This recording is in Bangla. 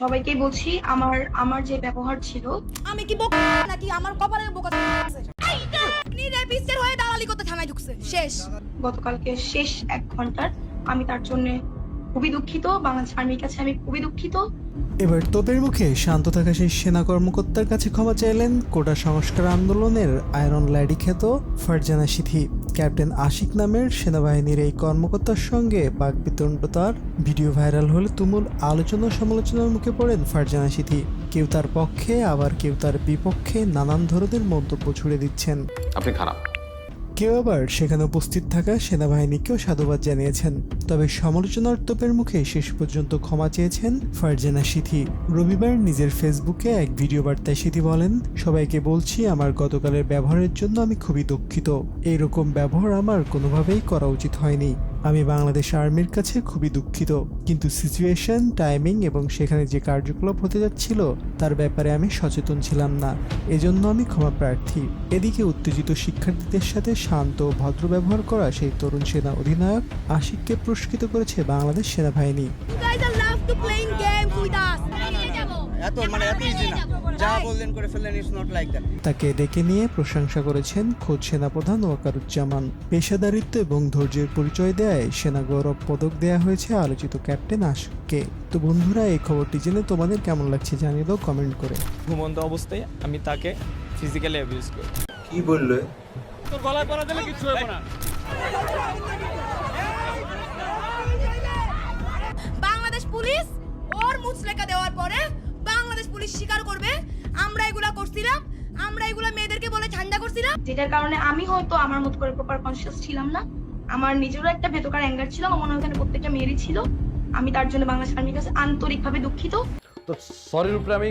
সবাইকেই বলছি আমার আমার যে ব্যবহার ছিল, আমি কি বোকা নাকি আমার কপালে বোকা আছে? আপনি রেপিস্টের হয়ে দালালি করতে থানায় ঢুকছে শেষ। গতকালকে শেষ 1 ঘন্টার আমি তার জন্য খুবই দুঃখিত। বাংলাদেশ আর্মির কাছে আমি খুবই দুঃখিত। এবার তোপের মুখে শান্ত থাকা সেই সেনা কর্মকর্তার কাছে ক্ষমা চাইলেন কোটা সংস্কার আন্দোলনের আয়রন ল্যাডি খ্যাত ফারজানা সিথি। ক্যাপ্টেন আশিক নামের সেনাবাহিনীর এই কর্মকর্তার সঙ্গে বাকবিতণ্ডতার ভিডিও ভাইরাল হলে তুমুল আলোচনা সমালোচনার মুখে পড়েন ফারজানা সিথি। কেউ তার পক্ষে আবার কেউ তার বিপক্ষে নানান ধরনের মন্তব্য ছুড়ে দিচ্ছেন। আপনি খারাপ। কেউ আবার সেখানে উপস্থিত থাকা সেনাবাহিনীকেও সাধুবাদ জানিয়েছেন। তবে সমালোচনার তোপের মুখে শেষ পর্যন্ত ক্ষমা চেয়েছেন ফারজানা সিথি। রবিবার নিজের ফেসবুকে এক ভিডিও বার্তায় সিথি বলেন, সবাইকে বলছি আমার গতকালের ব্যবহারের জন্য আমি খুবই দুঃখিত। এইরকম ব্যবহার আমার কোনোভাবেই করা উচিত হয়নি। আমি বাংলাদেশ আর্মির কাছে খুবই দুঃখিত, কিন্তু সিচুয়েশন, টাইমিং এবং সেখানে যে কার্যকলাপ হতে যাচ্ছিল তার ব্যাপারে আমি সচেতন ছিলাম না, এজন্য আমি ক্ষমা প্রার্থী। এদিকে উত্তেজিত শিক্ষার্থীদের সাথে শান্ত ও ভদ্র ব্যবহার করা সেই তরুণ সেনা অধিনায়ক আশিককে পুরস্কৃত করেছে বাংলাদেশ সেনাবাহিনী। You guys are love to playing games with us. এত ইজি না, যা বললেন করে ফেললেন, ইটস নট লাইক দ্যাট। তাকে ডেকে নিয়ে প্রশংসা করেছেন খোদ সেনাপ্রধান ওয়াকারুজ্জামান। পেশাদারিত্ব এবং ধৈর্যের পরিচয় দেয় সেনা গৌরব পদক দেয়া হয়েছে আলোচিত ক্যাপ্টেন আশিককে। তো বন্ধুরা, এই খবরটি জেনে তোমাদের কেমন লাগছে জানিয়ে দাও কমেন্ট করে। ঘুমন্ত অবস্থায় আমি তাকে ফিজিক্যালি অ্যাবিউজ করি। কি বললো? তোর গলায় পড়া দিলে কিছু হবে না। বাংলাদেশ পুলিশ ওর মুচলেকা দেওয়ার পরে বাংলাদেশ পুলিশ স্বীকার করবে আমরা এগুলা করছিলাম, আমরা এগুলা মেয়েদেরকে বলে ঠান্ডা করছিলাম। যেটার কারণে আমি হয়তো আমার মতো করে প্রপার কনসিয়াস ছিলাম না। আমার নিজেরও একটা ভেতরকার অ্যাঙ্গার ছিল। আমার মনে হয় ওখানে প্রত্যেকটা মেয়েরই ছিল। আমি তার জন্য বাংলাদেশ আর্মির কাছে আন্তরিকভাবে দুঃখিত। তো সরির উপরে আমি